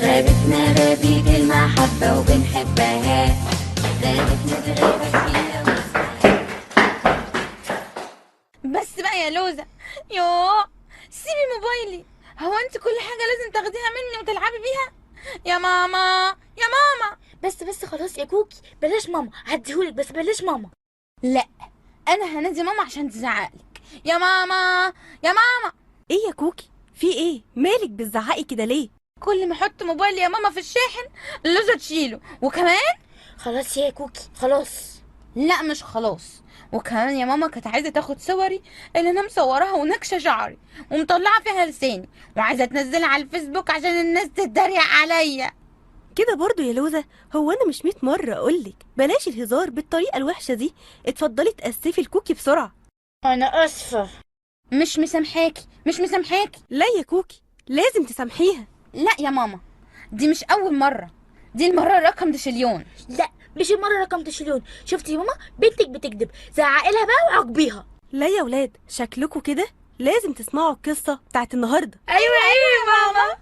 غابتنا غابة المحبة وبنحبها، غابتنا غابة كبيرة واسعة. بس بقى يا لوزة، يوه سيبي موبايلي. هو انت كل حاجة لازم تاخديها مني وتلعبي بيها؟ يا ماما يا ماما. بس خلاص يا كوكي، بلاش ماما، هديهولك بس بلاش ماما. لا، انا هنادي ماما عشان تزعقلك. يا ماما يا ماما. ايه يا كوكي، في ايه؟ مالك بتزعقي كده ليه؟ كل ما احط موبايلي يا ماما في الشاحن اللوزة تشيله. وكمان خلاص يا كوكي خلاص. لا مش خلاص، وكمان يا ماما كانت عايزه تاخد صوري اللي انا مصوراها ونكشه شعري ومطلعه فيها لساني، وعايزه تنزلها على الفيسبوك عشان الناس تتريق عليا. كده برضو يا لوزة؟ هو انا مش 100 مرة اقولك بلاش الهزار بالطريقة الوحشة دي. اتفضلي تأسفي الكوكي بسرعة. انا اسفة. مش مسامحاكي مش مسامحاكي. لا يا كوكي، لازم تسامحيها. لا يا ماما، دي مش اول مره، دي المره رقم دشليون. لا مش المرة رقم تشيلون. شفتي يا ماما بنتك بتكذب، زعقلها بقى وعاقبيها. لا يا ولاد، شكلكوا كده لازم تسمعوا القصة بتاعت النهاردة. ايوه يا ماما.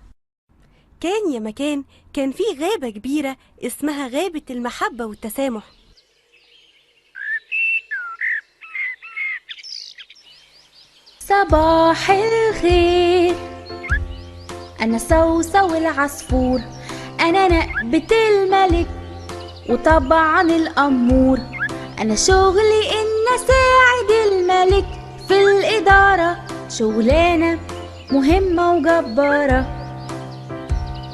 كان يا مكان كان في غابة كبيرة اسمها غابة المحبة والتسامح. صباح الخير، أنا صوصو العصفور، أنا نقبة الملك وطبعا الأمور. أنا شغلي إن أساعد الملك في الإدارة، شغلانة مهمة وجبارة.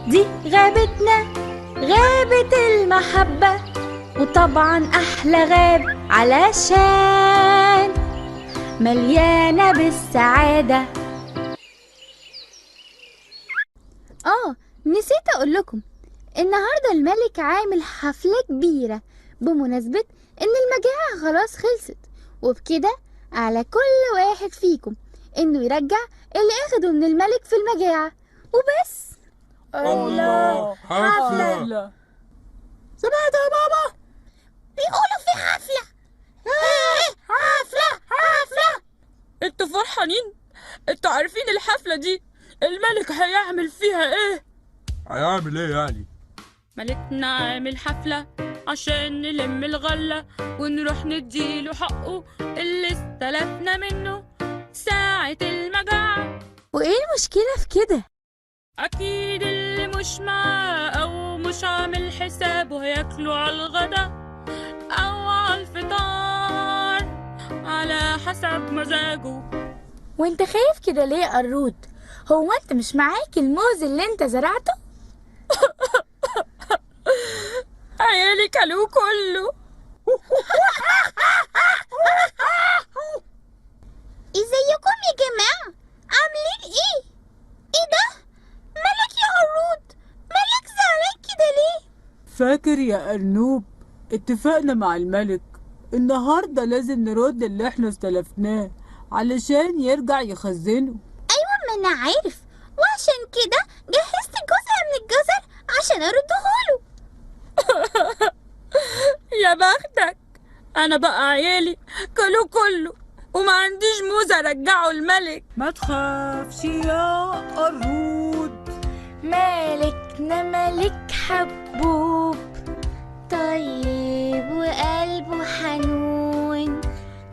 دي غابتنا غابة المحبة، وطبعا أحلى غابة علشان مليانة بالسعادة. نسيت أقول لكم، النهاردة الملك عامل حفلة كبيرة بمناسبة إن المجاعة خلاص خلصت، وبكده على كل واحد فيكم إنه يرجع اللي أخده من الملك في المجاعة وبس. الله، حفلة. سمعت يا بابا؟ بيقولوا في حفلة. حفلة. انتوا فرحانين؟ انتوا عارفين الحفلة دي الملك هيعمل فيها ايه؟ هيعمل ايه يعني؟ ملكنا عامل حفلة عشان نلم الغلة ونروح نديله حقه اللي استلفنا منه ساعة المجاعة. وإيه المشكلة في كده؟ أكيد اللي مش معاه أو مش عامل حسابه هياكلوا على الغدا أو على الفطار على حسب مزاجه. وانت خايف كده ليه يا قرود؟ هو انت مش معاك الموز اللي انت زرعته؟ عيالي كلوه كله. ازيكم يا جماعة؟ عاملين ايه؟ ايه ده؟ مالك يا قرود؟ مالك زعلان كده ليه؟ فاكر يا أرنوب؟ اتفقنا مع الملك النهاردة لازم نرد اللي احنا استلفناه علشان يرجع يخزنه. ايوه ما انا عارف، وعشان كده جهزت جزء من الجزر عشان اردهوله. يا بختك، أنا بقى عيالي كلوه كله وما عنديش موز أرجعه الملك. ما تخافش يا قرود، مالكنا ملك حبوب، طيب وقلبه حنون.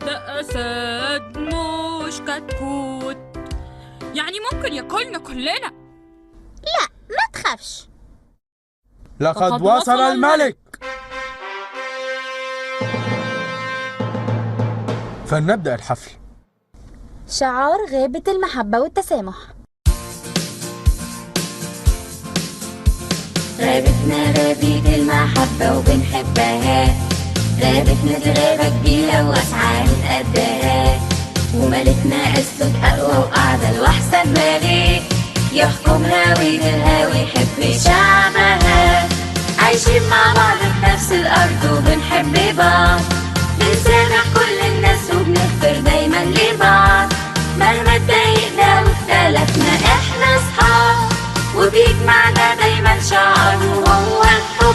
ده أسد مش كتكوت، يعني ممكن ياكلنا كلنا. لا ما تخافش. لقد وصل الملك. فلنبدأ الحفل. شعار غابة المحبة والتسامح. غابتنا غابة المحبة وبنحبها، غابتنا دي غابة كبيرة واسعة قدها، وملكنا اسود اقوى واعدل واحسن ملك، يحكمها ويديرها ويحب شعبها. عايشين مع بعض في نفس الارض وبنحب بعض، بنسامح كل الناس وبنغفر دايما لبعض، مهما اتضايقنا واختلفنا احنا اصحاب، وبيجمعنا دايما شعار وهو الحب.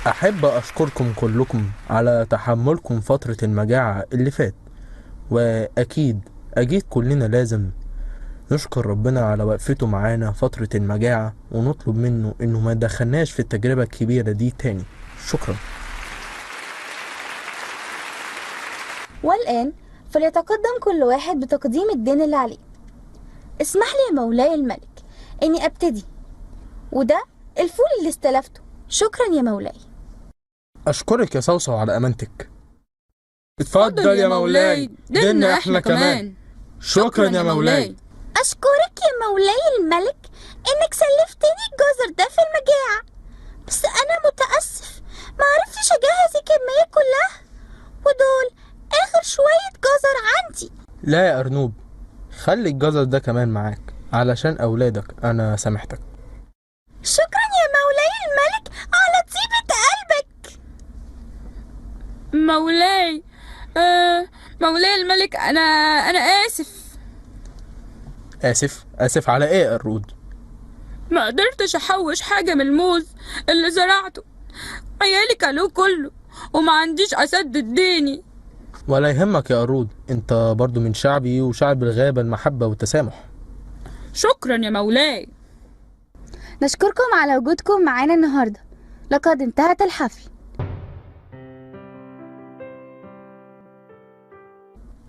أحب أشكركم كلكم على تحملكم فترة المجاعة اللي فات، وأكيد كلنا لازم نشكر ربنا على وقفته معانا فترة المجاعة، ونطلب منه إنه ما يدخلناش في التجربة الكبيرة دي تاني. شكرا. والآن فليتقدم كل واحد بتقديم الدين اللي عليه. اسمح لي يا مولاي الملك إني أبتدي، وده الفول اللي استلفته. شكرا يا مولاي. أشكرك يا صوصو على أمانتك. اتفضل يا مولاي، دينا احنا كمان. شكرا يا مولاي. أشكرك يا مولاي الملك إنك سلفتني الجزر ده في المجاعة، بس أنا متأسف معرفتش أجهز الكمية كلها، ودول آخر شوية جزر عندي. لا يا أرنوب، خلي الجزر ده كمان معاك علشان أولادك. أنا سامحتك. شكرا يا مولاي الملك على طيبة قلبك. مولاي مولاي الملك، أنا آسف. آسف على إيه يا قرود؟ ما قدرتش أحوش حاجة من الموز اللي زرعته، عيالي كلوه كله وما عنديش أسدد ديني. ولا يهمك يا قرود، انت برضو من شعبي وشعب الغابة المحبة والتسامح. شكرا يا مولاي. نشكركم على وجودكم معانا النهاردة. لقد انتهت الحفل.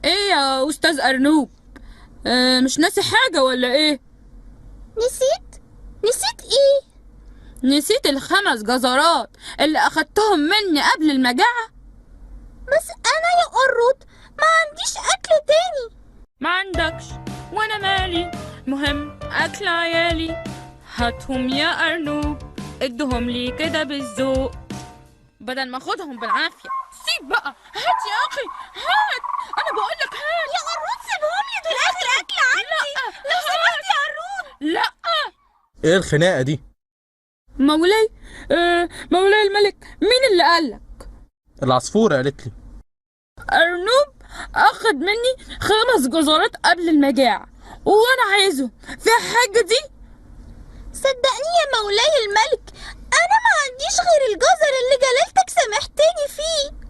ايه يا أستاذ أرنوب، مش ناسي حاجة ولا ايه؟ نسيت ايه؟ نسيت ال5 جزرات اللي أخدتهم مني قبل المجاعة؟ بس أنا يا قرود ما عنديش أكل تاني. ما عندكش وانا مالي، مهم اكل عيالي. هاتهم يا أرنوب، ادهم لي كده بالذوق بدل ما اخدهم بالعافية. سيب بقى، هات يا اخي هات، انا بقولك هات يا قرود سيبهم لي، دول آخر أكل عندي. لو سمحت يا قرود. لا. ايه الخناقة دي؟ مولاي مولاي الملك، مين اللي قالك؟ العصفورة قالت لي. أرنوب أخد مني 5 جزرات قبل المجاعة وأنا عايزه في حاجة دي؟ صدقني يا مولاي الملك أنا ما عنديش غير الجزر اللي جلالتك سامحتني فيه.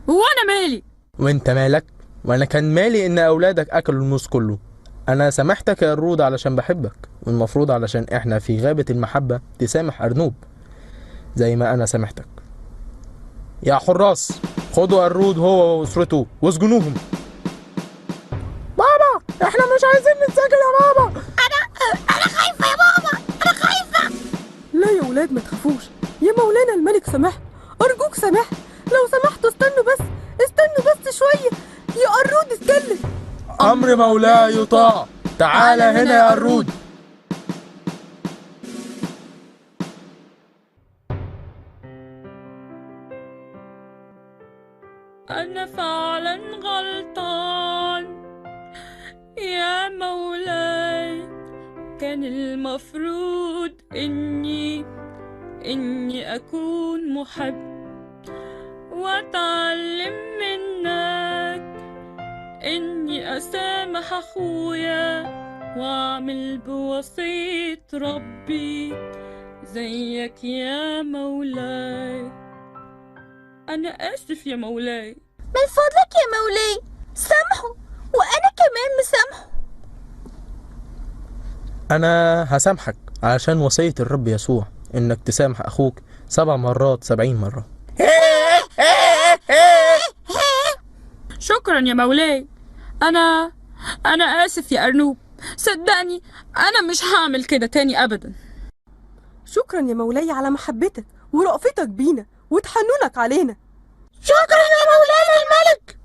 وأنا مالي؟ وانت مالك؟ وانا كان مالي ان اولادك اكلوا الموز كله. انا سامحتك يا قرود علشان بحبك، والمفروض علشان احنا في غابة المحبة تسامح أرنوب زي ما انا سامحتك. يا حراس، خدوا قرود هو واسرته واسجنوهم. بابا احنا مش عايزين نتسجن يا بابا. أنا خايفة يا بابا، أنا خايفة. لا يا ولاد ما تخافوش، يا مولانا الملك سامح، أرجوك سامح. لو سمحتوا استنوا بس شوية. يا قرود اتكلم. أمر مولاي يطاع. تعال هنا يا قرود. أنا فعلا غلطان يا مولاي، كان المفروض إني أكون محب وأتعلم منك إني أسامح أخويا وأعمل بوصية ربي زيك يا مولاي. أنا آسف يا مولاي. من فضلك يا مولاي سامحه، وأنا كمان مسامحه. أنا هسامحك علشان وصية الرب يسوع إنك تسامح أخوك 7 مرات 70 مرة. شكرا يا مولاي. أنا آسف يا أرنوب، صدقني أنا مش هعمل كده تاني أبدا. شكرا يا مولاي على محبتك ورأفتك بينا وتحننك علينا. شكرا يا مولانا الملك.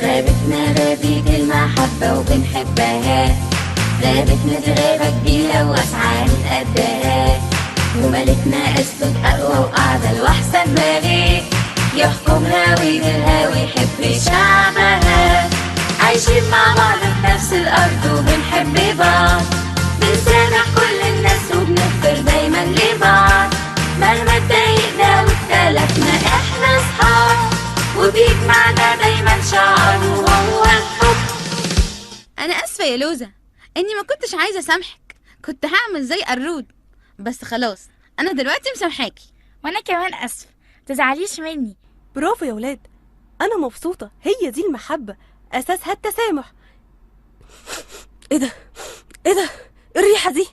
غابتنا غابة المحبة وبنحبها، غابتنا دي غابة كبيرة واسعة نتقدها، وملكنا أسود أقوى وأعدل وأحسن ملك يحكمها ويديرها ويحب شعبها. عايشين مع بعض في نفس الأرض وبنحب بعض، بنسامح كل الناس وبنغفر دايما لبعض، مهما اتضايقنا واختلفنا احنا اصحاب، وبيجمعنا دايما شعار وهو الحب. انا اسفه يا لوزة اني ما كنتش عايزه اسامحك، كنت هعمل زي قرود، بس خلاص انا دلوقتي مسامحاكي. وانا كمان اسف، تزعليش مني. برافو يا ولاد، انا مبسوطة. هي دي المحبة، اساسها التسامح. ايه ده الريحة دي؟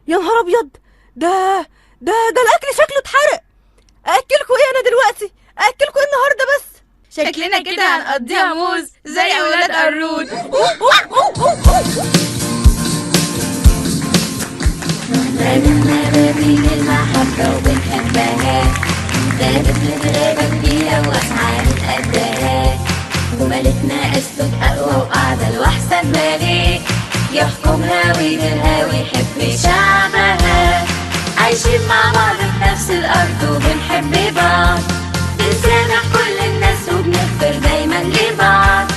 يا نهار ابيض، ده الاكل شكله اتحرق. اكلكم ايه انا دلوقتي؟ اكلكم ايه النهارده بس؟ شكلنا كده هنقضيها موز زي اولاد قرود. رابطنا رابين المحبة وبنحبها، رابط نتغابى فيها وأسعار نتقداها، وملكنا أسلوب أقوى وأعدل وأحسن ملك، يحكمها ويديرها ويحب شعبها، عايشين مع بعض في نفس الأرض وبنحب بعض، بنسامح كل الناس وبنغفر دايما لبعض،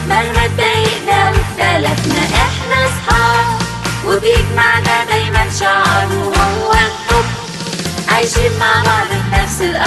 مهما اتضايقنا واختلفنا احنا صحاب، وبيجمعنا دايما شعار وهو الحب، عايشين مع بعض في نفس الأرض